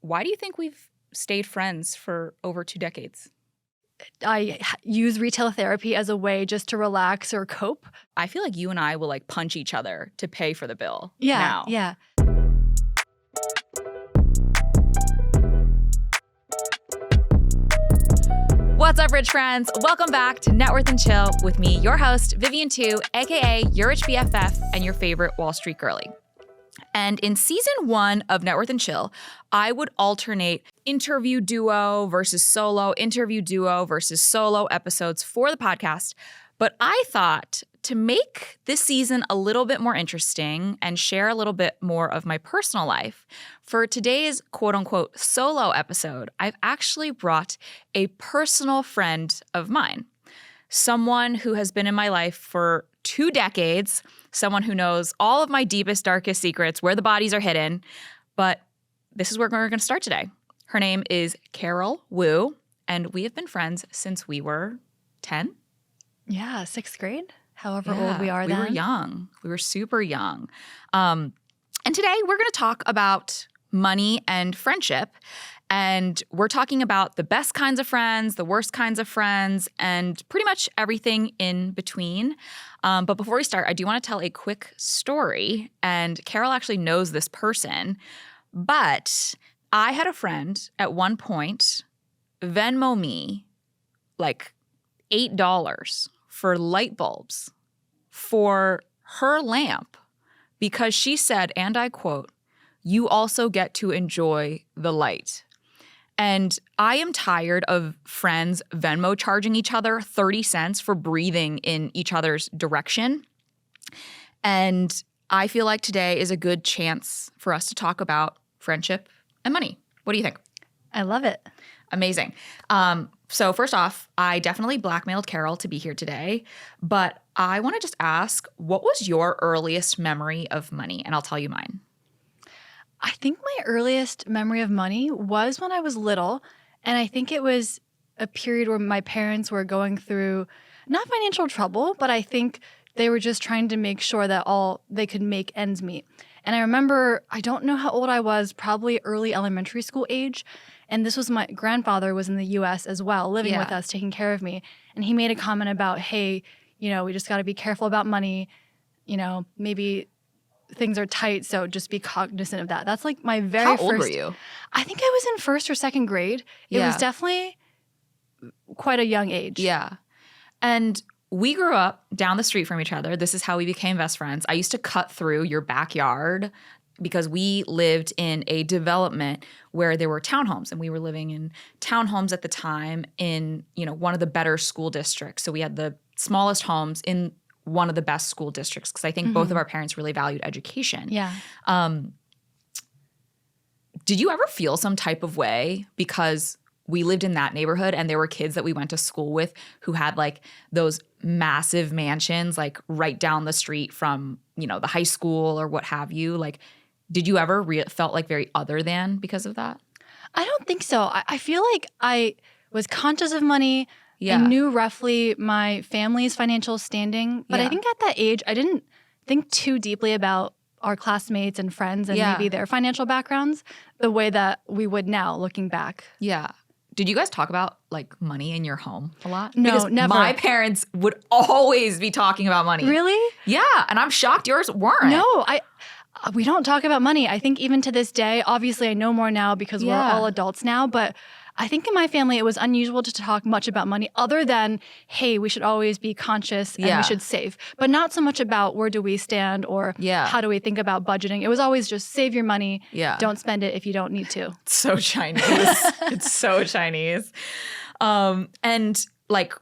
why do you think we've stayed friends for over 2 decades? I use retail therapy as a way just to relax or cope. I feel like you and I will like punch each other to pay for the bill Yeah, now. yeah. What's up, rich friends? Welcome back to Networth and Chill with me, your host, Vivian 2, aka your rich BFF and your favorite Wall Street girly. And in season 1 of Networth and Chill, I would alternate interview duo versus solo episodes for the podcast. But I thought to make this season a little bit more interesting and share a little bit more of my personal life, for today's quote-unquote solo episode, I've actually brought a personal friend of mine, someone who has been in my life for 2 decades, someone who knows all of my deepest, darkest secrets, where the bodies are hidden. But this is where we're going to start today. Her name is Carol Wu, and we have been friends since we were 10. Yeah, 6th grade, however old we are then. We were young. We were super young. And today we're going to talk about money and friendship. And we're talking about the best kinds of friends, the worst kinds of friends, and pretty much everything in between. But before we start, I do want to tell a quick story. And Carol actually knows this person. But I had a friend at one point Venmo me like $8 for light bulbs for her lamp because she said, and I quote, "You also get to enjoy the light." And I am tired of friends Venmo charging each other 30 cents for breathing in each other's direction. And I feel like today is a good chance for us to talk about friendship and money. What do you think? I love it. Amazing. So first off, I definitely blackmailed Carol to be here today, but I want to just ask, what was your earliest memory of money? And I'll tell you mine. I think my earliest memory of money was when I was little, and I think it was a period where my parents were going through not financial trouble, but I think they were just trying to make sure that they could make ends meet. And I remember, I don't know how old I was, probably early elementary school age, and this was my grandfather was in the U.S. as well, living with us, taking care of me, and he made a comment about, hey, we just got to be careful about money, maybe things are tight, so just be cognizant of that. That's like my very first. How old were you? I think I was in 1st or 2nd grade. It was definitely quite a young age. Yeah. And we grew up down the street from each other. This is how we became best friends. I used to cut through your backyard because we lived in a development where there were townhomes, and we were living in townhomes at the time in, one of the better school districts. So we had the smallest homes in one of the best school districts because I think both of our parents really valued education. Yeah. Did you ever feel some type of way because we lived in that neighborhood and there were kids that we went to school with who had like those massive mansions like right down the street from, the high school or what have you? Like, did you ever felt like very other than because of that? I don't think so. I feel like I was conscious of money. Yeah. I knew roughly my family's financial standing, but I think at that age, I didn't think too deeply about our classmates and friends and maybe their financial backgrounds the way that we would now looking back. Yeah. Did you guys talk about like money in your home a lot? No, because never. My parents would always be talking about money. Really? Yeah. And I'm shocked yours weren't. No, we don't talk about money. I think even to this day, obviously I know more now because we're all adults now, but I think in my family it was unusual to talk much about money other than, hey, we should always be conscious and we should save. But not so much about where do we stand or how do we think about budgeting. It was always just save your money. Yeah. Don't spend it if you don't need to. It's so Chinese. It's so Chinese. And like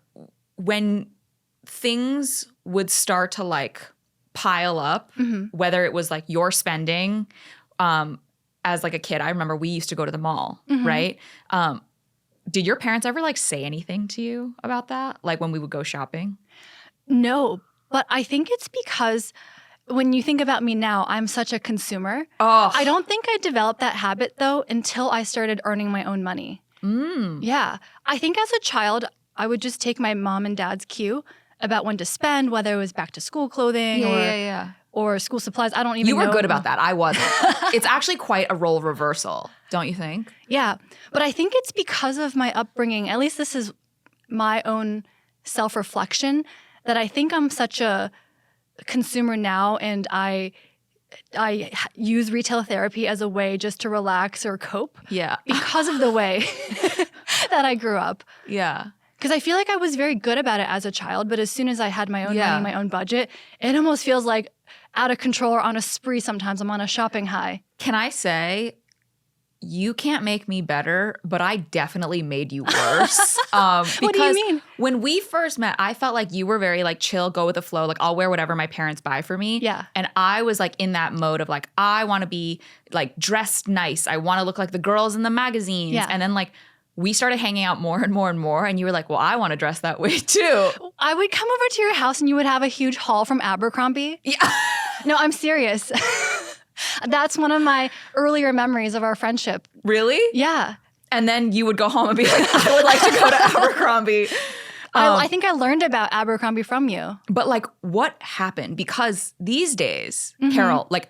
when things would start to like pile up, whether it was like your spending, as like a kid, I remember we used to go to the mall, right? Did your parents ever like say anything to you about that? Like when we would go shopping? No, but I think it's because when you think about me now, I'm such a consumer. Oh. I don't think I developed that habit though until I started earning my own money. Yeah. I think as a child, I would just take my mom and dad's cue about when to spend, whether it was back to school clothing or school supplies. I don't even know. You were good about that. I wasn't. It's actually quite a role reversal, don't you think? Yeah. But I think it's because of my upbringing. At least this is my own self-reflection, that I think I'm such a consumer now, and I use retail therapy as a way just to relax or cope. Yeah. Because of the way that I grew up. Yeah. Because I feel like I was very good about it as a child, but as soon as I had my own Yeah. money, my own budget, it almost feels like out of control or on a spree sometimes. I'm on a shopping high. Can I say, you can't make me better, but I definitely made you worse. What do you mean? When we first met, I felt like you were very like chill, go with the flow. Like I'll wear whatever my parents buy for me. Yeah. And I was like in that mode of like, I want to be like dressed nice. I want to look like the girls in the magazines. Yeah. And then like we started hanging out more and more and more. And you were like, well, I want to dress that way too. I would come over to your house and you would have a huge haul from Abercrombie. Yeah. No, I'm serious. That's one of my earlier memories of our friendship. Really? Yeah. And then you would go home and be like, I would like to go to Abercrombie. I think I learned about Abercrombie from you. But like, what happened? Because these days, Carol, like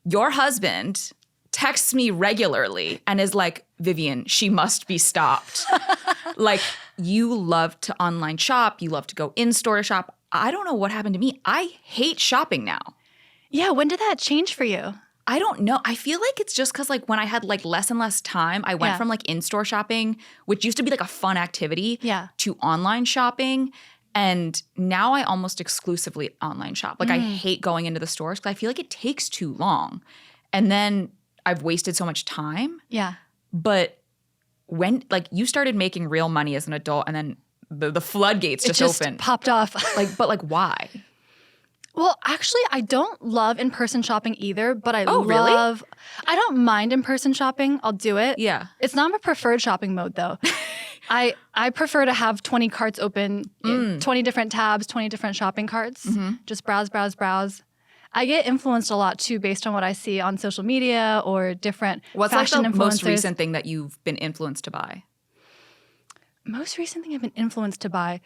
your husband texts me regularly and is like, Vivian, she must be stopped. Like, you love to online shop. You love to go in-store to shop. I don't know what happened to me. I hate shopping now. Yeah, when did that change for you? I don't know. I feel like it's just because like when I had like less and less time, I went from like in-store shopping, which used to be like a fun activity, to online shopping. And now I almost exclusively online shop. Like I hate going into the stores because I feel like it takes too long. And then I've wasted so much time. Yeah. But when like you started making real money as an adult and then the floodgates It just opened. popped off. But why? Well, actually, I don't love in-person shopping either, but I really? I don't mind in-person shopping. I'll do it. Yeah. It's not my preferred shopping mode, though. I prefer to have 20 carts open, 20 different tabs, 20 different shopping carts. Just browse, browse, browse. I get influenced a lot, too, based on what I see on social media or different What's like fashion the influencers. most recent thing that you've been influenced to buy? Most recent thing I've been influenced to buy?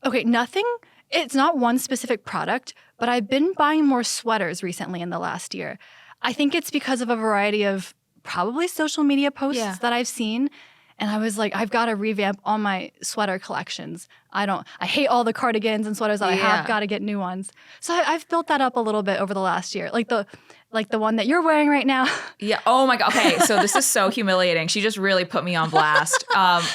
Okay, nothing. It's not one specific product, but I've been buying more sweaters recently in the last year. I think it's because of a variety of probably social media posts that I've seen. And I was like, I've got to revamp all my sweater collections. I hate all the cardigans and sweaters that I have, got to get new ones. So I've built that up a little bit over the last year. Like the one that you're wearing right now. Yeah. Oh my God. Okay. So this is so humiliating. She just really put me on blast.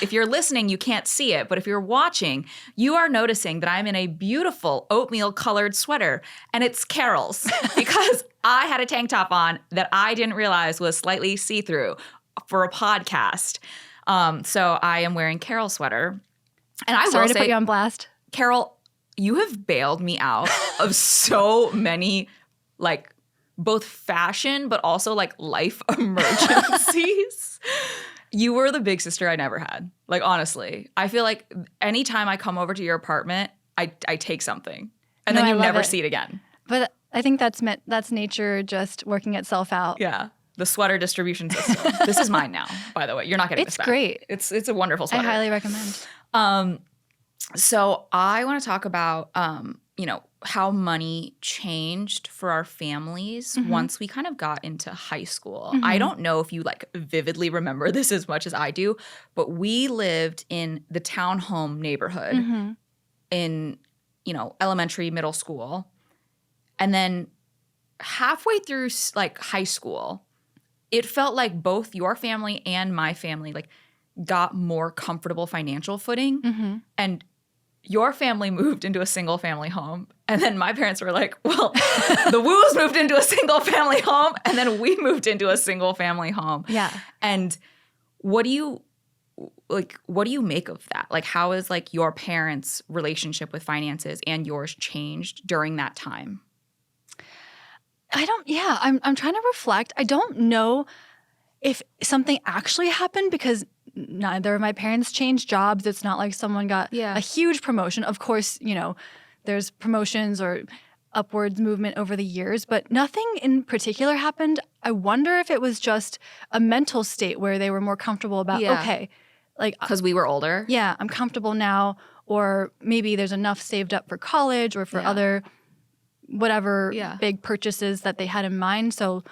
If you're listening, you can't see it. But if you're watching, you are noticing that I'm in a beautiful oatmeal colored sweater. And it's Carol's because I had a tank top on that I didn't realize was slightly see-through for a podcast. So I am wearing Carol's sweater. And I Sorry will to say, put you on blast. Carol, you have bailed me out of so many, like, both fashion, but also like life emergencies. You were the big sister I never had. Like, honestly, I feel like anytime I come over to your apartment, I take something and then you never see it again. But I think that's nature just working itself out. Yeah. The sweater distribution system. This is mine now, by the way. You're not getting this back. It's great. It's a wonderful sweater. I highly recommend. So I want to talk about, how money changed for our families once we kind of got into high school. I don't know if you like vividly remember this as much as I do, but we lived in the townhome neighborhood in, elementary, middle school. And then halfway through like high school, it felt like both your family and my family like got more comfortable financial footing. And your family moved into a single family home. And then my parents were like, well, the Woos moved into a single family home. And then we moved into a single family home. Yeah. And what do you make of that? Like, how is like your parents' relationship with finances and yours changed during that time? I'm trying to reflect. I don't know if something actually happened because neither of my parents changed jobs. It's not like someone got a huge promotion. Of course, there's promotions or upwards movement over the years, but nothing in particular happened. I wonder if it was just a mental state where they were more comfortable about, okay, like because we were older. Yeah, I'm comfortable now, or maybe there's enough saved up for college or for other whatever Yeah. big purchases that they had in mind. So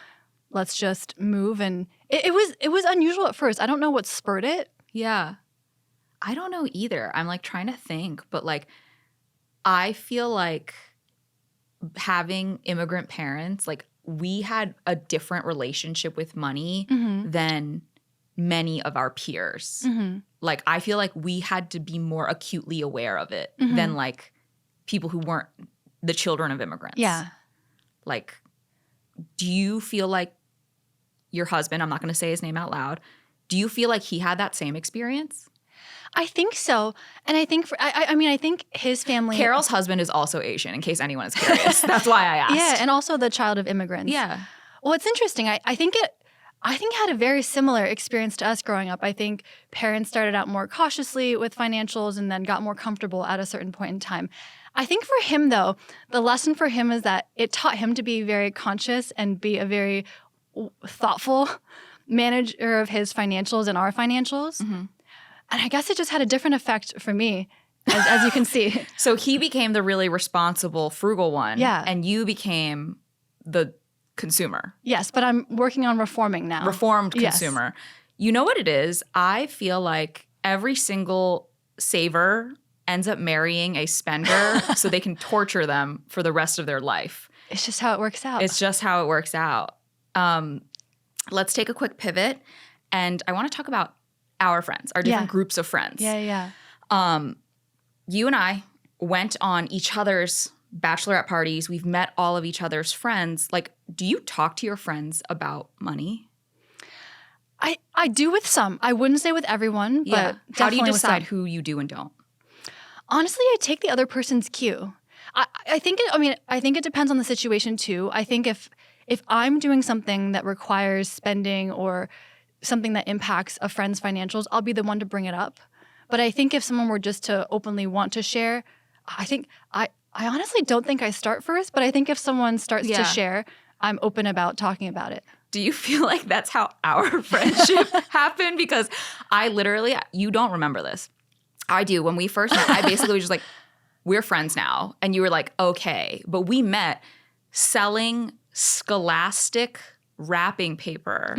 let's just move. And it was unusual at first. I don't know what spurred it. Yeah. I don't know either. I'm like trying to think, but like I feel like having immigrant parents, like we had a different relationship with money than many of our peers. Like I feel like we had to be more acutely aware of it than like people who weren't the children of immigrants. Yeah. Like, do you feel like your husband, I'm not going to say his name out loud, do you feel like he had that same experience? I think so. And I think I think his family. Carol's husband is also Asian, in case anyone is curious. That's why I asked. Yeah, and also the child of immigrants. Yeah. Well, it's interesting. I think it had a very similar experience to us growing up. I think parents started out more cautiously with financials and then got more comfortable at a certain point in time. I think for him, though, the lesson for him is that it taught him to be very conscious and be a very thoughtful manager of his financials and our financials. And I guess it just had a different effect for me, as you can see. So he became the really responsible, frugal one. Yeah. And you became the consumer. Yes, but I'm working on reforming now. Reformed Yes. consumer. You know what it is? I feel like every single saver ends up marrying a spender so they can torture them for the rest of their life. It's just how it works out. It's just how it works out. Let's take a quick pivot. And I want to talk about our friends, our different groups of friends. Yeah. You and I went on each other's bachelorette parties. We've met all of each other's friends. Like, do you talk to your friends about money? I do with some. I wouldn't say with everyone, but How do you definitely with decide some. who you do and don't? Honestly, I take the other person's cue. I think it depends on the situation too. I think if I'm doing something that requires spending or something that impacts a friend's financials, I'll be the one to bring it up. But I think if someone were just to openly want to share, I honestly don't think I start first, but I think if someone starts to share, I'm open about talking about it. Do you feel like that's how our friendship happened? Because you don't remember this. I do. When we first met, I basically was just like, we're friends now. And you were like, okay. But we met selling Scholastic wrapping paper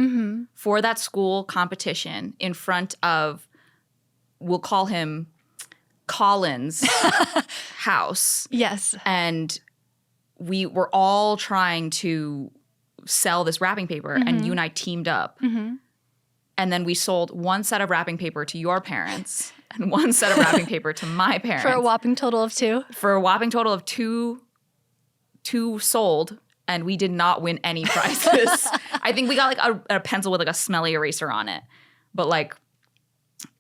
for that school competition in front of, we'll call him Colin's house. Yes. And we were all trying to sell this wrapping paper, and you and I teamed up. And then we sold one set of wrapping paper to your parents and one set of wrapping paper to my parents. For a whopping total of 2? For a whopping total of two sold, and we did not win any prizes. I think we got like a pencil with like a smelly eraser on it. But like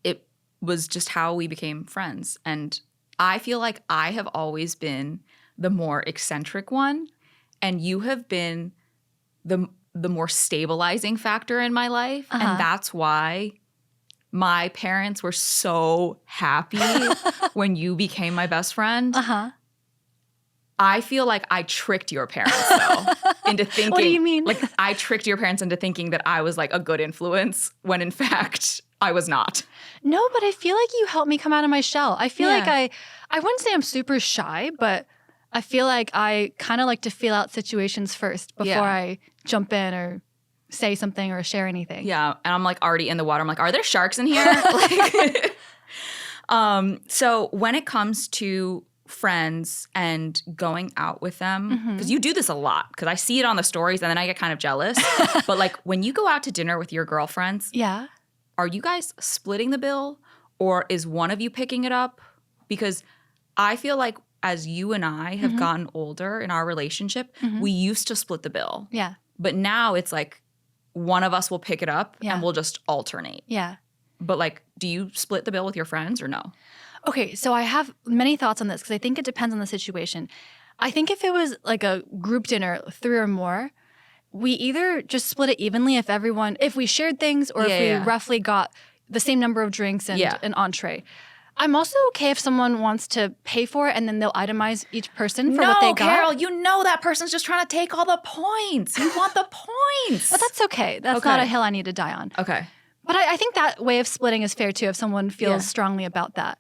it was just how we became friends. And I feel like I have always been the more eccentric one, and you have been the more stabilizing factor in my life. And that's why my parents were so happy when you became my best friend. I feel like I tricked your parents, though, into thinking. What do you mean? Like, I tricked your parents into thinking that I was like a good influence when in fact I was not. No, but I feel like you helped me come out of my shell. I feel like Yeah. I wouldn't say I'm super shy, but I feel like I kind of like to feel out situations first before I jump in or say something or share anything. Yeah, and I'm like already in the water. I'm like, are there sharks in here? So when it comes to friends and going out with them, because you do this a lot, because I see it on the stories and then I get kind of jealous. But like when you go out to dinner with your girlfriends, Yeah. are you guys splitting the bill, or is one of you picking it up? Because I feel like as you and I have gotten older in our relationship, we used to split the bill. Yeah. But now it's like one of us will pick it up Yeah. and we'll just alternate. Yeah. But like, do you split the bill with your friends or no? Okay, so I have many thoughts on this because I think it depends on the situation. I think if it was like a group dinner, 3 or more, we either just split it evenly if we shared things or if we roughly got the same number of drinks and an entree. I'm also okay if someone wants to pay for it and then they'll itemize each person for what they got. Carol, you know that person's just trying to take all the points. You want the points. But that's okay. That's not a hill I need to die on. Okay. But I think that way of splitting is fair too if someone feels strongly about that.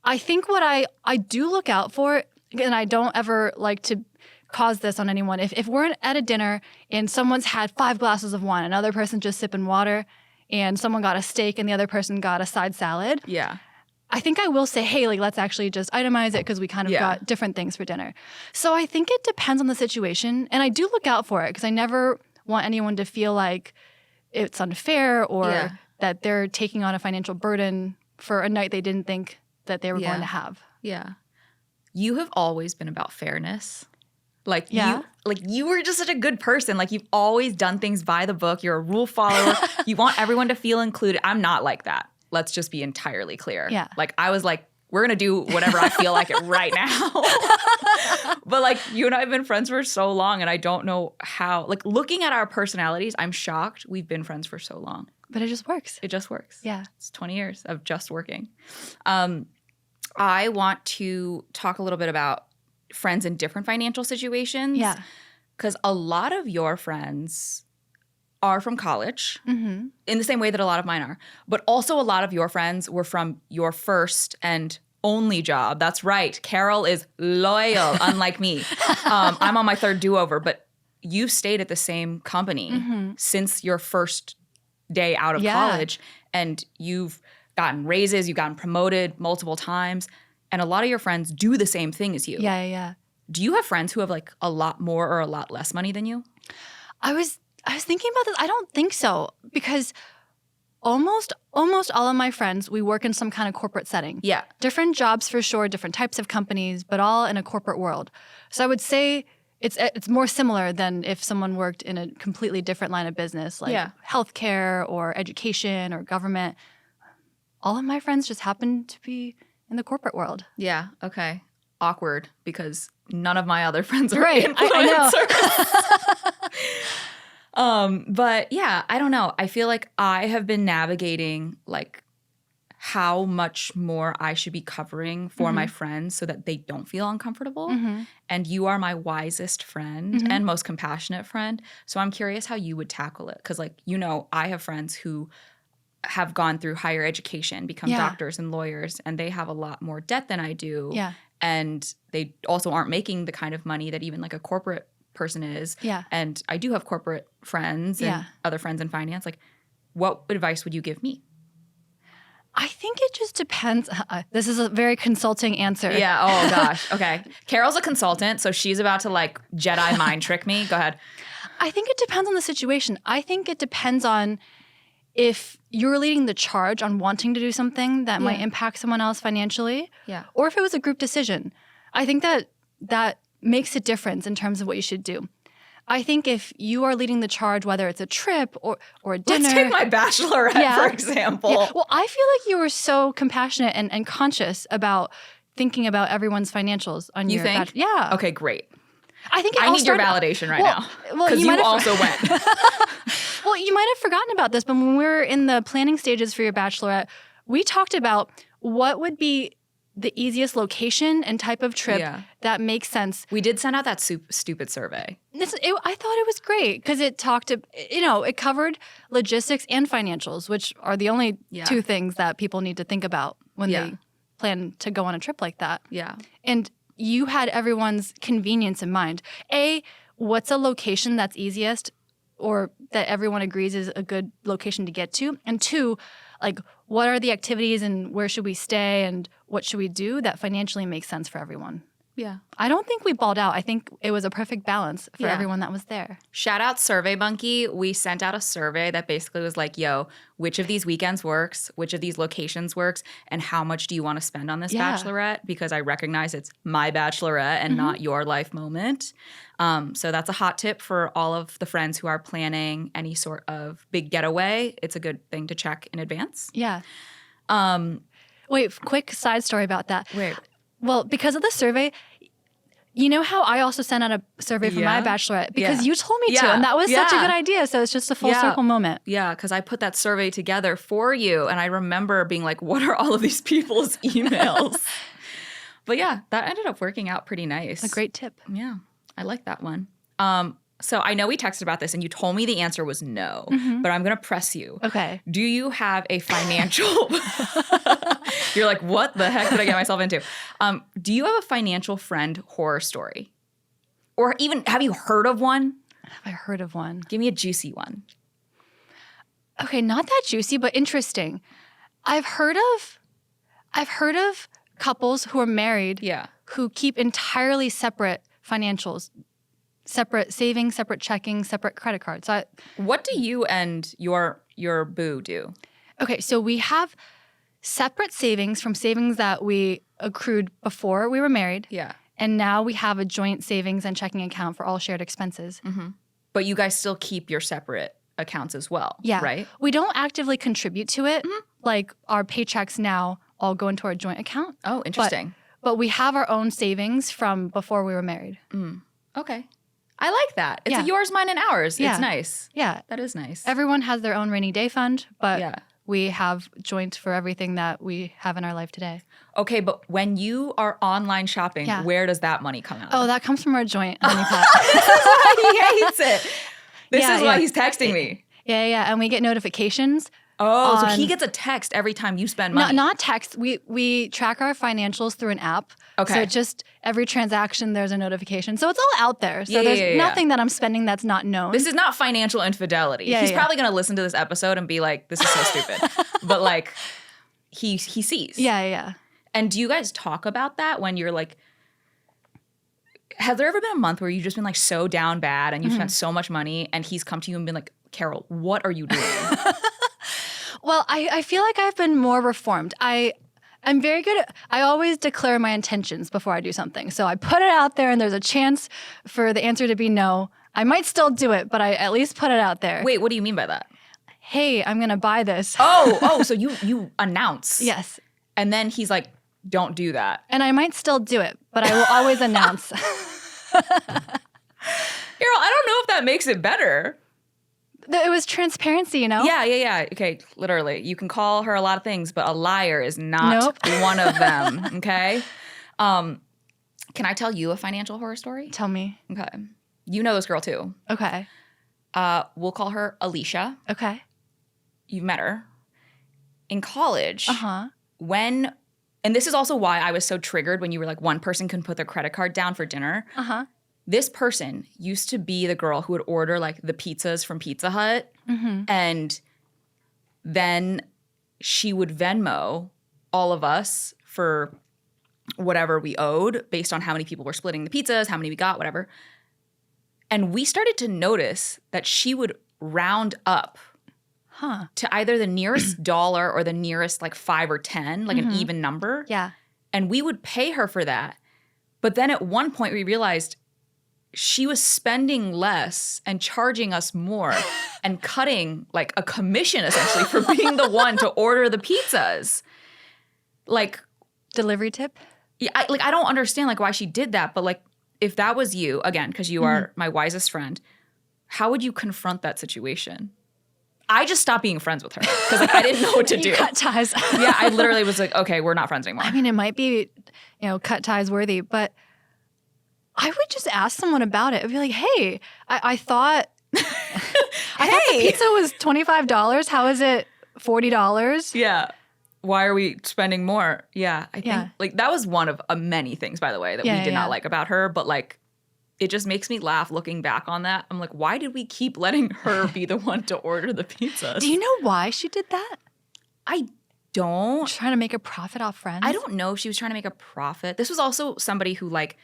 I think what I do look out for, and I don't ever like to cause this on anyone. If we're at a dinner and someone's had 5 glasses of wine, another person just sipping water, and someone got a steak and the other person got a side salad. Yeah. I think I will say, hey, like, let's actually just itemize it because we kind of got different things for dinner. So I think it depends on the situation. And I do look out for it because I never want anyone to feel like it's unfair or that they're taking on a financial burden for a night they didn't think that they were going to have. Yeah. You have always been about fairness. Like you were just such a good person. Like you've always done things by the book. You're a rule follower. You want everyone to feel included. I'm not like that. Let's just be entirely clear. Yeah. Like I was like, we're going to do whatever I feel like it right now. But like you and I have been friends for so long and I don't know how, like looking at our personalities, I'm shocked we've been friends for so long. But it just works. It just works. Yeah. It's 20 years of just working. I want to talk a little bit about friends in different financial situations. Yeah. Because a lot of your friends are from college in the same way that a lot of mine are. But also a lot of your friends were from your first and only job. That's right. Carol is loyal, unlike me. I'm on my 3rd do-over, but you've stayed at the same company since your first day out of college. And you've gotten raises, you've gotten promoted multiple times. And a lot of your friends do the same thing as you. Yeah. Do you have friends who have like a lot more or a lot less money than you? I was thinking about this. I don't think so because almost all of my friends, we work in some kind of corporate setting. Yeah. Different jobs for sure, different types of companies, but all in a corporate world. So I would say it's more similar than if someone worked in a completely different line of business like healthcare or education or government. All of my friends just happen to be in the corporate world. Yeah. Okay. Awkward because none of my other friends are influencers. I know. But yeah, I don't know. I feel like I have been navigating like how much more I should be covering for my friends so that they don't feel uncomfortable. And you are my wisest friend and most compassionate friend. So I'm curious how you would tackle it. Because like, you know, I have friends who have gone through higher education, become doctors and lawyers, and they have a lot more debt than I do. Yeah. And they also aren't making the kind of money that even like a corporate person is. Yeah. And I do have corporate friends and other friends in finance. Like, what advice would you give me? I think it just depends. This is a very consulting answer. Yeah. Oh, gosh. Okay. Carol's a consultant, so she's about to like Jedi mind trick me. Go ahead. I think it depends on the situation. I think it depends on if you're leading the charge on wanting to do something that might impact someone else financially, or if it was a group decision. I think that makes a difference in terms of what you should do. I think if you are leading the charge, whether it's a trip or a dinner. Let's take my bachelorette, for example. Yeah. Well, I feel like you were so compassionate and conscious about thinking about everyone's financials on your think? Yeah. Okay, great. I think I need your validation right now. Well, because you also went. Well, you might have forgotten about this, but when we were in the planning stages for your bachelorette, we talked about what would be the easiest location and type of trip that makes sense. We did send out that stupid survey. I thought it was great because it it covered logistics and financials, which are the only 2 things that people need to think about when they plan to go on a trip like that. Yeah. And you had everyone's convenience in mind. What's a location that's easiest or that everyone agrees is a good location to get to? And 2, like, what are the activities and where should we stay and what should we do that financially makes sense for everyone? Yeah. I don't think we balled out. I think it was a perfect balance for everyone that was there. Shout out Survey Monkey. We sent out a survey that basically was like, yo, which of these weekends works? Which of these locations works? And how much do you want to spend on this bachelorette? Because I recognize it's my bachelorette and not your life moment. So that's a hot tip for all of the friends who are planning any sort of big getaway. It's a good thing to check in advance. Yeah. Wait, quick side story about that. Wait. Well, because of the survey, you know how I also sent out a survey for my bachelorette? Because you told me to, and that was such a good idea. So it's just a full circle moment. Yeah, because I put that survey together for you, and I remember being like, what are all of these people's emails? But yeah, that ended up working out pretty nice. A great tip. Yeah, I like that one. So I know we texted about this, and you told me the answer was no, but I'm going to press you. Okay. Do you have a financial – you're like, what the heck did I get myself into? Do you have a financial friend horror story? Or even, have you heard of one? Have I heard of one? Give me a juicy one. Okay, not that juicy, but interesting. I've heard of couples who are married who keep entirely separate financials, separate savings, separate checking, separate credit cards. What do you and your boo do? Okay, so we have separate savings from savings that we accrued before we were married. Yeah. And now we have a joint savings and checking account for all shared expenses. Mm-hmm. But you guys still keep your separate accounts as well, right? We don't actively contribute to it. Mm-hmm. Like our paychecks now all go into our joint account. Oh, interesting. But we have our own savings from before we were married. Okay. I like that. It's a yours, mine, and ours. Yeah. It's nice. Yeah. That is nice. Everyone has their own rainy day fund, but we have joint for everything that we have in our life today. Okay, but when you are online shopping, where does that money come out? Oh, that comes from our joint honey pot. This is why he hates it. This is why he's texting me. Yeah. And we get notifications. Oh, so he gets a text every time you spend money. Not text. We track our financials through an app. Okay. So it just every transaction there's a notification. So it's all out there. So there's nothing that I'm spending that's not known. This is not financial infidelity. He's probably going to listen to this episode and be like, this is so stupid. But like he sees. Yeah. And do you guys talk about that when you're like, has there ever been a month where you've just been like so down bad and you've spent so much money and he's come to you and been like, Carol, what are you doing? Well, I feel like I've been more reformed. I'm very good at, I always declare my intentions before I do something. So I put it out there and there's a chance for the answer to be no. I might still do it, but I at least put it out there. Wait, what do you mean by that? Hey, I'm going to buy this. So you announce. Yes. And then he's like, don't do that. And I might still do it, but I will always announce. Carol, I don't know if that makes it better. It was transparency, you know? Yeah. Okay, literally. You can call her a lot of things, but a liar is not one of them, okay? Can I tell you a financial horror story? Tell me. Okay. You know this girl too. Okay. We'll call her Alicia. Okay. You've met her. In college, and this is also why I was so triggered when you were like, one person can put their credit card down for dinner. This person used to be the girl who would order like the pizzas from Pizza Hut. And then she would Venmo all of us for whatever we owed based on how many people were splitting the pizzas, how many we got, whatever. And we started to notice that she would round up to either the nearest dollar or the nearest like 5 or 10, like an even number. Yeah. And we would pay her for that. But then at one point we realized she was spending less and charging us more and cutting like a commission essentially for being the one to order the pizzas. Like delivery tip? Yeah, I don't understand like why she did that, but like if that was you, again, because you are my wisest friend, how would you confront that situation? I just stopped being friends with her because like I didn't know what to do. Cut ties. Yeah, I literally was like, okay, we're not friends anymore. I mean, it might be, cut ties worthy, but I would just ask someone about it. I'd be like, hey, I thought the pizza was $25. How is it $40? Yeah. Why are we spending more? Yeah, I think like that was one of many things, by the way, that we did not like about her. But like, it just makes me laugh looking back on that. I'm like, why did we keep letting her be the one to order the pizzas? Do you know why she did that? I don't. Trying to make a profit off friends? I don't know if she was trying to make a profit. This was also somebody who like,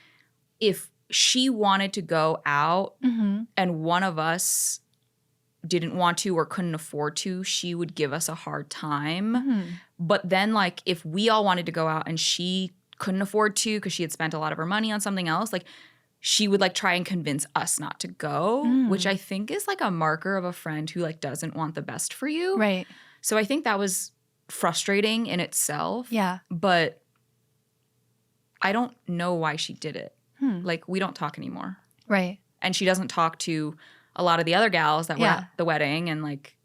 if she wanted to go out and one of us didn't want to or couldn't afford to, she would give us a hard time. But then like if we all wanted to go out and she couldn't afford to because she had spent a lot of her money on something else, like she would like try and convince us not to go, which I think is like a marker of a friend who like doesn't want the best for you. Right. So I think that was frustrating in itself. Yeah. But I don't know why she did it. Like we don't talk anymore. Right. And she doesn't talk to a lot of the other gals that were at the wedding. And like,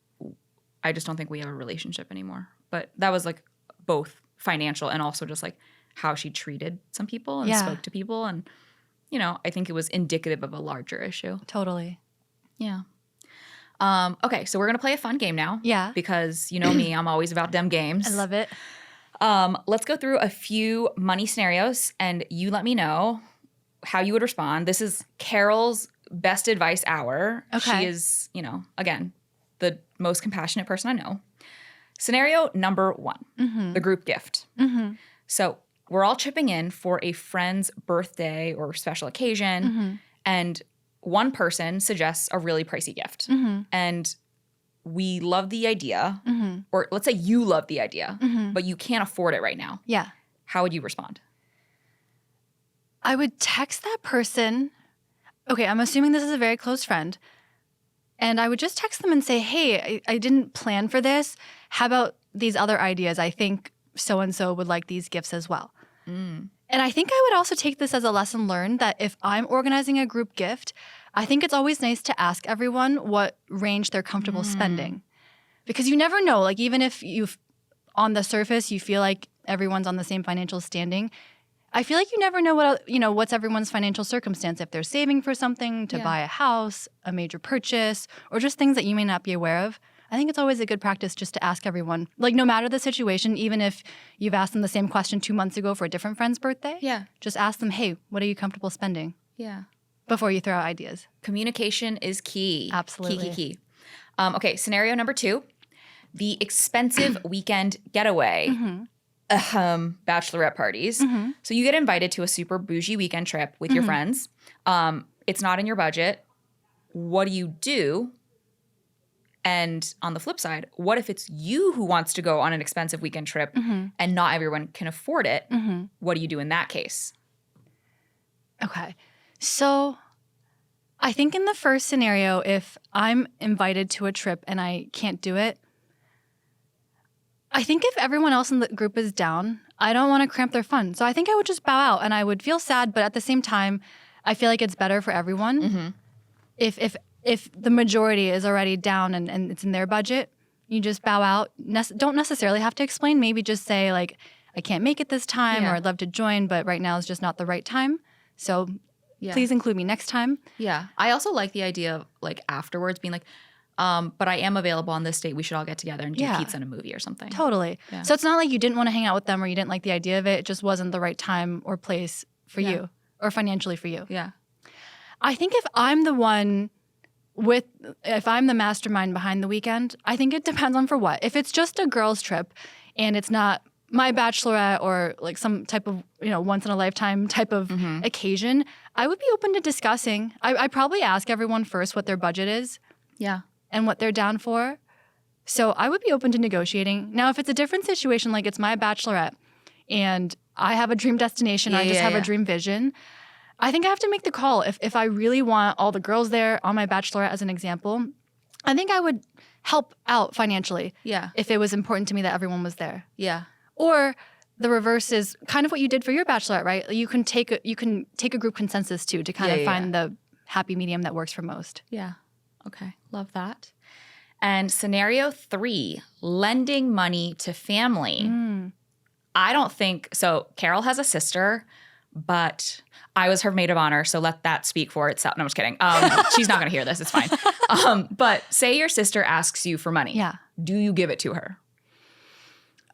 I just don't think we have a relationship anymore. But that was like both financial and also just like how she treated some people and spoke to people. And, I think it was indicative of a larger issue. Totally. Yeah. Okay, so we're going to play a fun game now. Yeah. Because you know me, I'm always about them games. I love it. Let's go through a few money scenarios and you let me know how you would respond. This is Carol's best advice hour. Okay. She is, again, the most compassionate person I know. Scenario number 1, the group gift. So we're all chipping in for a friend's birthday or special occasion, and one person suggests a really pricey gift. And we love the idea, or let's say you love the idea, but you can't afford it right now. Yeah. How would you respond? I would text that person. Okay, I'm assuming this is a very close friend. And I would just text them and say, hey, I didn't plan for this. How about these other ideas? I think so-and-so would like these gifts as well. And I think I would also take this as a lesson learned that if I'm organizing a group gift, I think it's always nice to ask everyone what range they're comfortable spending. Because you never know, like even if on the surface you feel like everyone's on the same financial standing, I feel like you never know what's everyone's financial circumstance, if they're saving for something, to buy a house, a major purchase, or just things that you may not be aware of. I think it's always a good practice just to ask everyone, like no matter the situation, even if you've asked them the same question 2 months ago for a different friend's birthday, just ask them, hey, what are you comfortable spending? Yeah. Before you throw out ideas. Communication is key. Absolutely. Key. Okay, scenario number 2, the expensive weekend getaway. Bachelorette parties. So you get invited to a super bougie weekend trip with your friends. It's not in your budget. What do you do? And on the flip side, what if it's you who wants to go on an expensive weekend trip and not everyone can afford it? What do you do in that case? Okay. So I think in the first scenario, if I'm invited to a trip and I can't do it, I think if everyone else in the group is down, I don't want to cramp their fun. So I think I would just bow out and I would feel sad, but at the same time, I feel like it's better for everyone. If the majority is already down and it's in their budget, you just bow out. Don't necessarily have to explain. Maybe just say like, I can't make it this time, or I'd love to join, but right now is just not the right time. So please include me next time. Yeah. I also like the idea of like afterwards being like, but I am available on this date. We should all get together and do pizza and a movie or something. Totally. Yeah. So it's not like you didn't want to hang out with them or you didn't like the idea of it. It just wasn't the right time or place for you or financially for you. Yeah. I think if I'm the one if I'm the mastermind behind the weekend, I think it depends on for what. If it's just a girls' trip and it's not my bachelorette or like some type of, once in a lifetime type of occasion, I would be open to discussing. I'd probably ask everyone first what their budget is. Yeah. And what they're down for. So I would be open to negotiating. Now, if it's a different situation, like it's my bachelorette and I have a dream destination, I just have a dream vision, I think I have to make the call. If I really want all the girls there on my bachelorette as an example, I think I would help out financially. Yeah. If it was important to me that everyone was there. Yeah. Or the reverse is kind of what you did for your bachelorette, right? You can take a group consensus too to kind of find the happy medium that works for most. Yeah. Okay. Love that. And scenario 3, lending money to family. I don't think so. Carol has a sister, but I was her maid of honor, so let that speak for itself. No, I'm just kidding. She's not going to hear this. It's fine. But say your sister asks you for money. Yeah. Do you give it to her?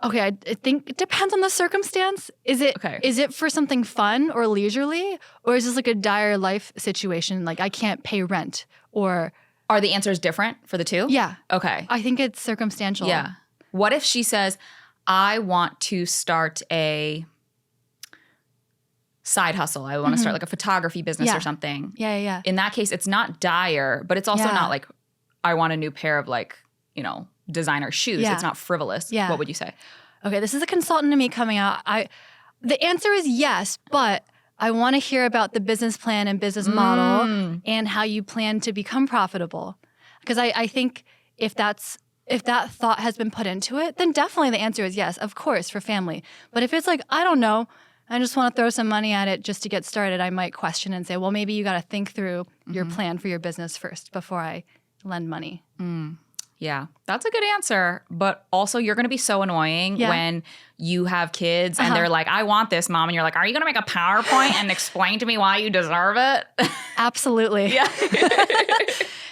Okay, I think it depends on the circumstance. Is it for something fun or leisurely, or is this like a dire life situation, like I can't pay rent, or are the answers different for the two? Yeah. Okay. I think it's circumstantial. Yeah. What if she says, I want to start a side hustle. I want to start like a photography business or something. Yeah. In that case, it's not dire, but it's also not like, I want a new pair of like, designer shoes. It's not frivolous. Yeah. What would you say? Okay, this is a consultant to me coming out. The answer is yes, but I want to hear about the business plan and business model and how you plan to become profitable. Because I think if that thought has been put into it, then definitely the answer is yes, of course, for family. But if it's like, I don't know, I just want to throw some money at it just to get started, I might question and say, well, maybe you got to think through your plan for your business first before I lend money. Yeah, that's a good answer. But also you're going to be so annoying when you have kids and they're like, I want this, Mom. And you're like, are you going to make a PowerPoint and explain to me why you deserve it? Absolutely. Yeah.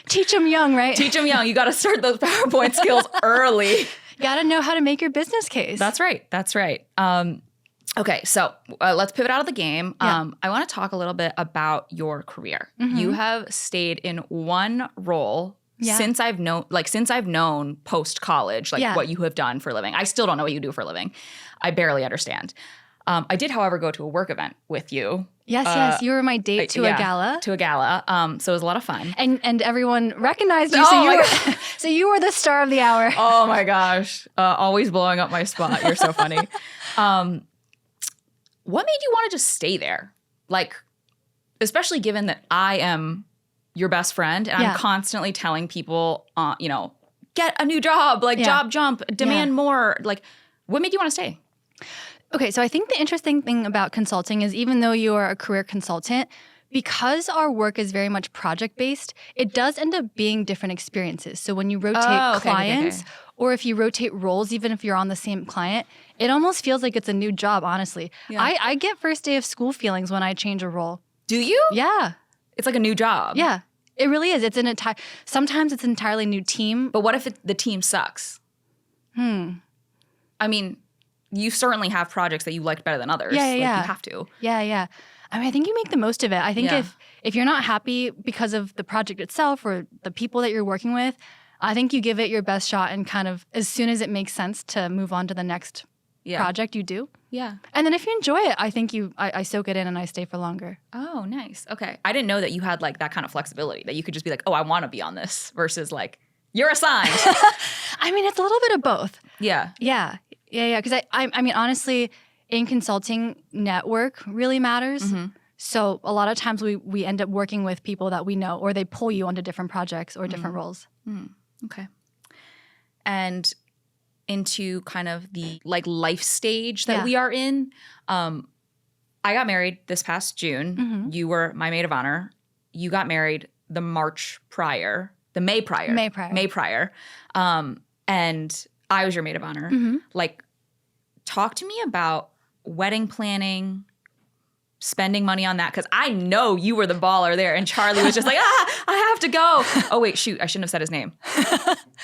Teach them young, right? Teach them young. You got to start those PowerPoint skills early. Got to know how to make your business case. That's right. Okay, so let's pivot out of the game. Yeah. I want to talk a little bit about your career. You have stayed in one role since I've known post college, like what you have done for a living. I still don't know what you do for a living. I barely understand. I did, however, go to a work event with you. Yes. You were my date to a gala. To a gala. So it was a lot of fun. And everyone recognized you. So you were the star of the hour. Oh my gosh. Always blowing up my spot. You're so funny. What made you want to just stay there? Like, especially given that I am your best friend and I'm constantly telling people, get a new job, like job jump, demand more. Like, what made you want to stay? Okay, so I think the interesting thing about consulting is even though you are a career consultant, because our work is very much project-based, it does end up being different experiences. So when you rotate clients or if you rotate roles, even if you're on the same client, it almost feels like it's a new job, honestly. Yeah. I get first day of school feelings when I change a role. Do you? Yeah. It's like a new job. Yeah, it really is. Sometimes it's an entirely new team. But what if the team sucks? I mean, you certainly have projects that you liked better than others. Yeah. You have to. Yeah. I mean, I think you make the most of it. I think if you're not happy because of the project itself or the people that you're working with, I think you give it your best shot and kind of as soon as it makes sense to move on to the next project, you do. Yeah. And then if you enjoy it, I think I soak it in and I stay for longer. Oh, nice. Okay. I didn't know that you had like that kind of flexibility, that you could just be like, oh, I want to be on this versus like, you're assigned. I mean, it's a little bit of both. Yeah. Yeah. Because I mean, honestly, in consulting, network really matters. So a lot of times we end up working with people that we know or they pull you onto different projects or different roles. Okay. And into kind of the like life stage that we are in. I got married this past June. You were my maid of honor. You got married the May prior. And I was your maid of honor. Like, talk to me about wedding planning, spending money on that, because I know you were the baller there, and Charlie was just like, I have to go. Oh, wait, shoot, I shouldn't have said his name.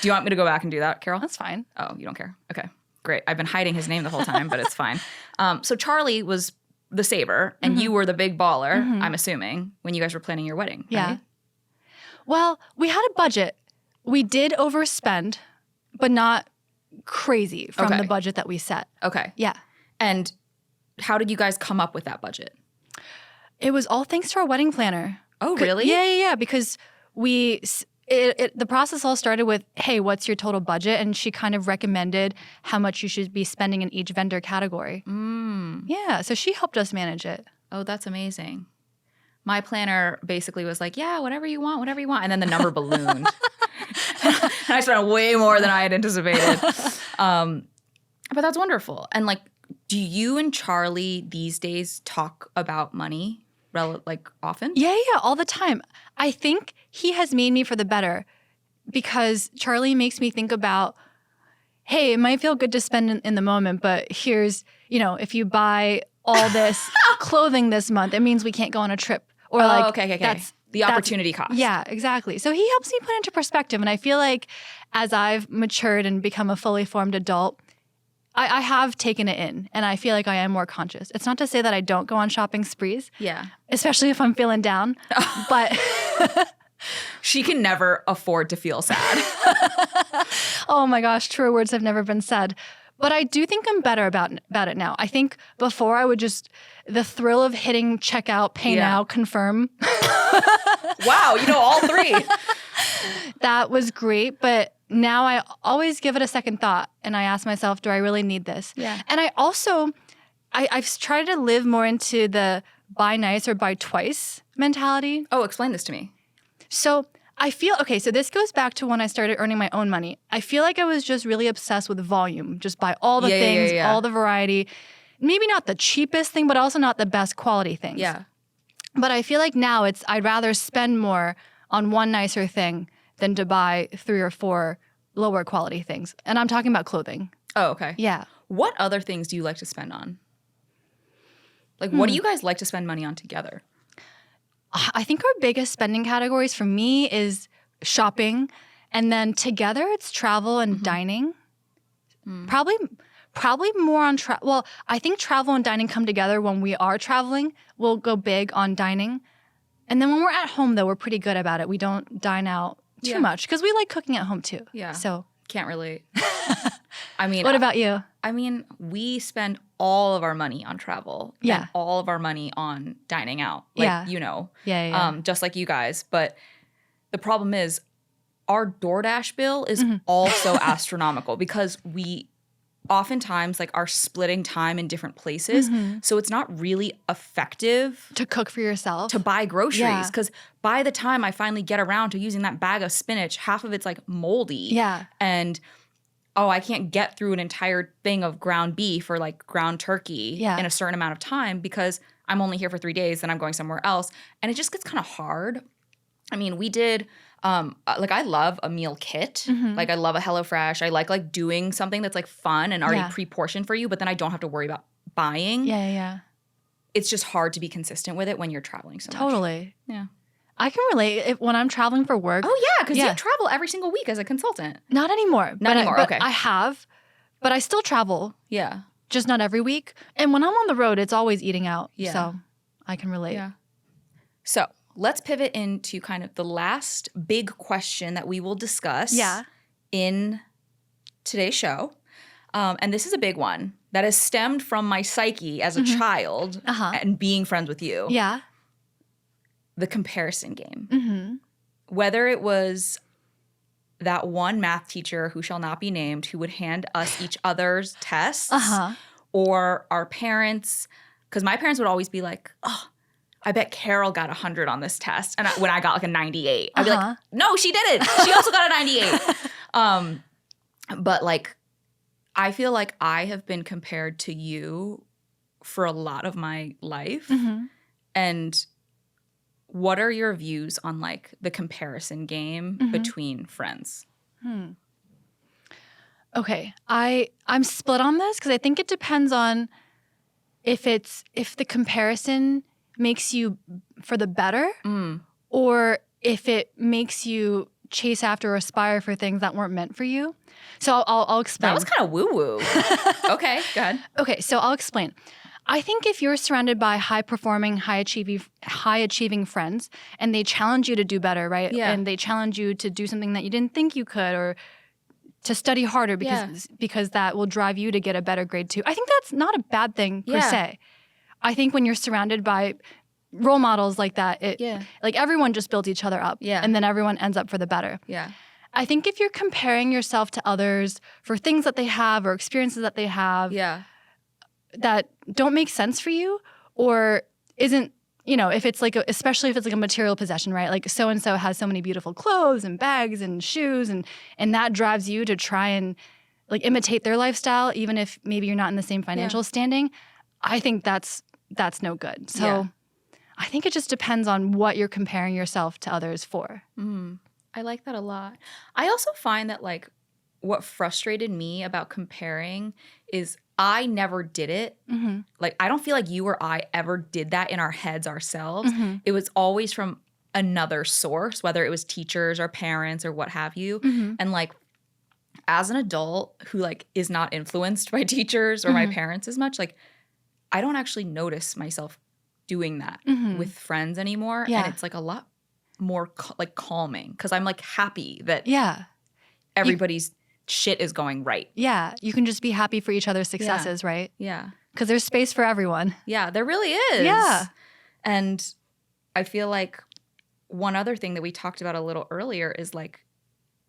Do you want me to go back and do that, Carol? That's fine. Oh, you don't care? Okay, great. I've been hiding his name the whole time, but it's fine. So Charlie was the saver, and you were the big baller, I'm assuming, when you guys were planning your wedding, right? Well, we had a budget. We did overspend, but not crazy from the budget that we set. Okay. Yeah. And how did you guys come up with that budget? It was all thanks to our wedding planner. Oh, really? Yeah. Because the process all started with, hey, what's your total budget? And she kind of recommended how much you should be spending in each vendor category. Yeah, so she helped us manage it. Oh, that's amazing. My planner basically was like, yeah, whatever you want. And then the number ballooned. And I spent way more than I had anticipated. But that's wonderful. And like, do you and Charlie these days talk about money often? Yeah, all the time. I think he has made me for the better because Charlie makes me think about, hey, it might feel good to spend in the moment, but here's, if you buy all this clothing this month, it means we can't go on a trip. Or okay. That's the opportunity cost. Yeah, exactly. So he helps me put into perspective. And I feel like as I've matured and become a fully formed adult, I have taken it in, and I feel like I am more conscious. It's not to say that I don't go on shopping sprees. Yeah. Especially if I'm feeling down. But she can never afford to feel sad. Oh my gosh, truer words have never been said. But I do think I'm better about it now. I think before I would just, the thrill of hitting checkout, pay now, confirm. Wow, all three. That was great, but now I always give it a second thought and I ask myself, do I really need this? Yeah. And I also, I've tried to live more into the buy nice or buy twice mentality. Oh, explain this to me. So I feel, so this goes back to when I started earning my own money. I feel like I was just really obsessed with volume, just buy all the things, all the variety. Maybe not the cheapest thing, but also not the best quality things. Yeah. But I feel like now I'd rather spend more on one nicer thing than to buy 3 or 4 lower quality things. And I'm talking about clothing. Oh, okay. Yeah. What other things do you like to spend on? Like, what do you guys like to spend money on together? I think our biggest spending categories for me is shopping. And then together it's travel and dining. Probably Probably more on well, I think travel and dining come together when we are traveling. We'll go big on dining. And then when we're at home, though, we're pretty good about it. We don't dine out too much because we like cooking at home, too. Yeah. So can't relate. I mean, what about you? I mean, we spend all of our money on travel. Yeah. And all of our money on dining out. Like, you know. Yeah. Just like you guys. But the problem is our DoorDash bill is also astronomical because we oftentimes like are splitting time in different places. So it's not really effective to cook for yourself, to buy groceries. Because by the time I finally get around to using that bag of spinach, half of it's like moldy. Yeah. And I can't get through an entire thing of ground beef or like ground turkey in a certain amount of time because I'm only here for 3 days, then I'm going somewhere else. And it just gets kind of hard. I mean, we did like I love a meal kit. Like I love a HelloFresh. I like doing something that's like fun and already pre-portioned for you, but then I don't have to worry about buying. Yeah. It's just hard to be consistent with it when you're traveling so much. Totally. Yeah. I can relate when I'm traveling for work. Oh, yeah, because you travel every single week as a consultant. Not anymore. Not anymore, okay. I have, but I still travel. Yeah. Just not every week. And when I'm on the road, it's always eating out. Yeah. So I can relate. Yeah. So let's pivot into kind of the last big question that we will discuss in today's show. And this is a big one that has stemmed from my psyche as a child and being friends with you. Yeah. The comparison game. Whether it was that one math teacher who shall not be named who would hand us each other's tests or our parents, because my parents would always be like, oh, I bet Carol got 100 on this test. And when I got like a 98, I'd be like, no, she didn't. She also got a 98. But like, I feel like I have been compared to you for a lot of my life. And what are your views on like the comparison game between friends? Okay. I'm split on this because I think it depends on if the comparison makes you for the better or if it makes you chase after or aspire for things that weren't meant for you. So I'll explain. That was kind of woo-woo. Okay, go ahead. Okay, so I'll explain. I think if you're surrounded by high-performing, high-achieving friends and they challenge you to do better, right? Yeah. And they challenge you to do something that you didn't think you could or to study harder because that will drive you to get a better grade too. I think that's not a bad thing per se. I think when you're surrounded by role models like that, like everyone just builds each other up and then everyone ends up for the better. Yeah. I think if you're comparing yourself to others for things that they have or experiences that they have that don't make sense for you or isn't, if it's like, especially if it's like a material possession, right? Like so-and-so has so many beautiful clothes and bags and shoes and that drives you to try and like imitate their lifestyle, even if maybe you're not in the same financial standing. I think that's no good. So I think it just depends on what you're comparing yourself to others for. I like that a lot. I also find that like what frustrated me about comparing is I never did it. Like I don't feel like you or I ever did that in our heads ourselves. It was always from another source, whether it was teachers or parents or what have you. And like as an adult who like is not influenced by teachers or my parents as much, like I don't actually notice myself doing that with friends anymore. And it's like a lot more like calming because I'm like happy that everybody's shit is going right. Yeah. You can just be happy for each other's successes, right? Yeah. Because there's space for everyone. Yeah, there really is. Yeah. And I feel like one other thing that we talked about a little earlier is like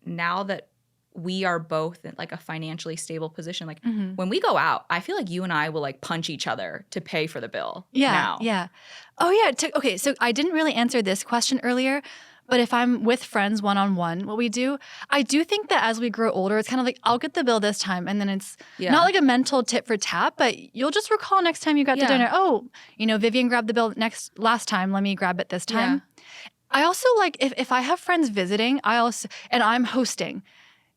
now that we are both in like a financially stable position, like when we go out, I feel like you and I will like punch each other to pay for the bill now. Yeah. Oh, yeah. Okay, so I didn't really answer this question earlier, but if I'm with friends one-on-one, what we do, I do think that as we grow older, it's kind of like, I'll get the bill this time. And then it's not like a mental tit for tat, but you'll just recall next time you got to dinner, oh, Vivian grabbed the bill last time, let me grab it this time. I also like, if I have friends visiting, and I'm hosting,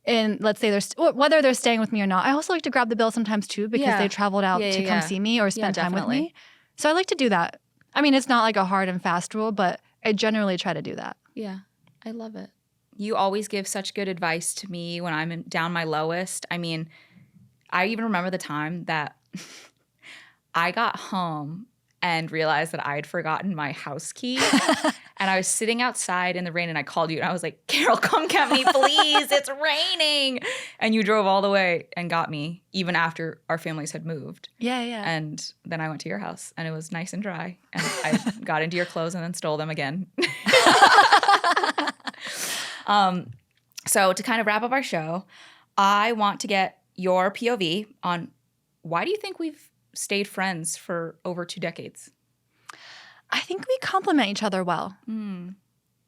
and let's say whether they're staying with me or not, I also like to grab the bill sometimes too because they traveled out to come see me or spend time with me. So I like to do that. I mean, it's not like a hard and fast rule, but I generally try to do that. Yeah, I love it. You always give such good advice to me when I'm down my lowest. I mean, I even remember the time that I got home and realized that I had forgotten my house key. And I was sitting outside in the rain and I called you and I was like, Carol, come get me, please. It's raining. And you drove all the way and got me even after our families had moved. Yeah, yeah. And then I went to your house and it was nice and dry. And I got into your clothes and then stole them again. So to kind of wrap up our show, I want to get your POV on why do you think we've stayed friends for over 2 decades? I think we complement each other well.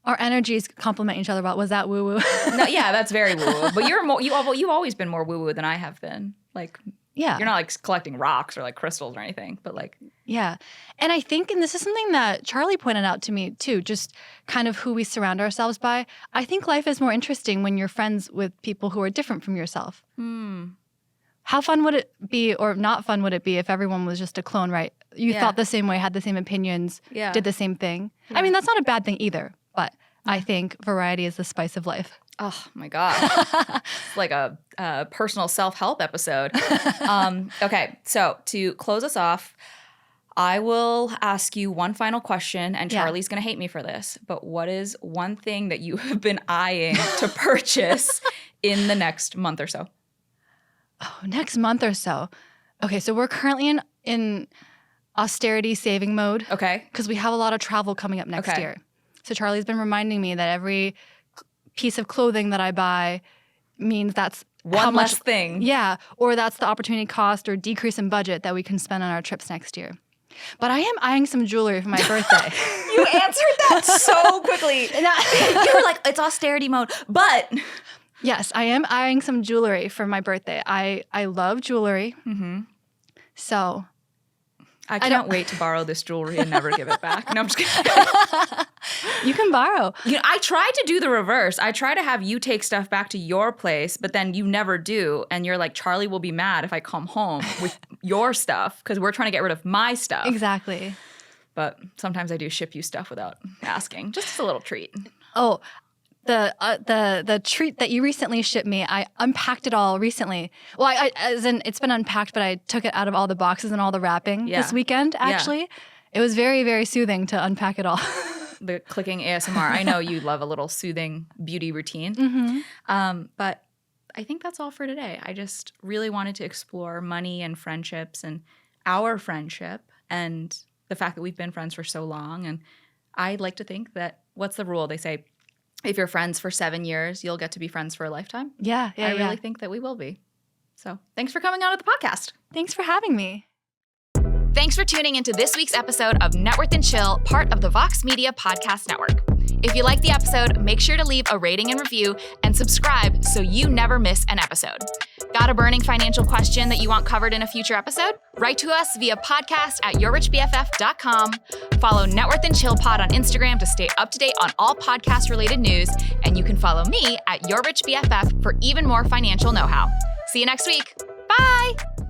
Our energies complement each other well. Was that woo-woo? No, yeah, that's very woo-woo. But you've always been more woo-woo than I have been. Like, yeah. You're not like collecting rocks or like crystals or anything, but like. Yeah. And I think, and this is something that Charlie pointed out to me too, just kind of who we surround ourselves by. I think life is more interesting when you're friends with people who are different from yourself. How fun would it be, or not fun would it be, if everyone was just a clone, right? You thought the same way, had the same opinions, did the same thing. Yeah. I mean, that's not a bad thing either, but I think variety is the spice of life. Oh my God. It's like a personal self-help episode. Okay, so to close us off, I will ask you one final question, and Charlie's going to hate me for this, but what is one thing that you have been eyeing to purchase in the next month or so? Oh, next month or so. Okay, so we're currently in austerity saving mode. Okay. Because we have a lot of travel coming up next year. So Charlie's been reminding me that every piece of clothing that I buy means that's one less thing. Yeah, or that's the opportunity cost or decrease in budget that we can spend on our trips next year. But I am eyeing some jewelry for my birthday. You answered that so quickly. You were like, it's austerity mode, but... Yes, I am eyeing some jewelry for my birthday. I love jewelry. So... I can't wait to borrow this jewelry and never give it back. No, I'm just kidding. You can borrow. You know, I try to do the reverse. I try to have you take stuff back to your place, but then you never do. And you're like, Charlie will be mad if I come home with your stuff because we're trying to get rid of my stuff. Exactly. But sometimes I do ship you stuff without asking. Just a little treat. Oh, the treat that you recently shipped me, I unpacked it all recently. Well, as in it's been unpacked, but I took it out of all the boxes and all the wrapping this weekend, actually. It was very, very soothing to unpack it all. The clicking ASMR. I know you love a little soothing beauty routine. But I think that's all for today. I just really wanted to explore money and friendships and our friendship and the fact that we've been friends for so long. And I'd like to think that, what's the rule? They say, if you're friends for 7 years, you'll get to be friends for a lifetime. Yeah. I really think that we will be. So thanks for coming on to the podcast. Thanks for having me. Thanks for tuning into this week's episode of Networth and Chill, part of the Vox Media Podcast Network. If you liked the episode, make sure to leave a rating and review and subscribe so you never miss an episode. Got a burning financial question that you want covered in a future episode? Write to us via podcast@yourrichbff.com. Follow Networth and Chill Pod on Instagram to stay up to date on all podcast-related news. And you can follow me at yourrichbff for even more financial know-how. See you next week. Bye!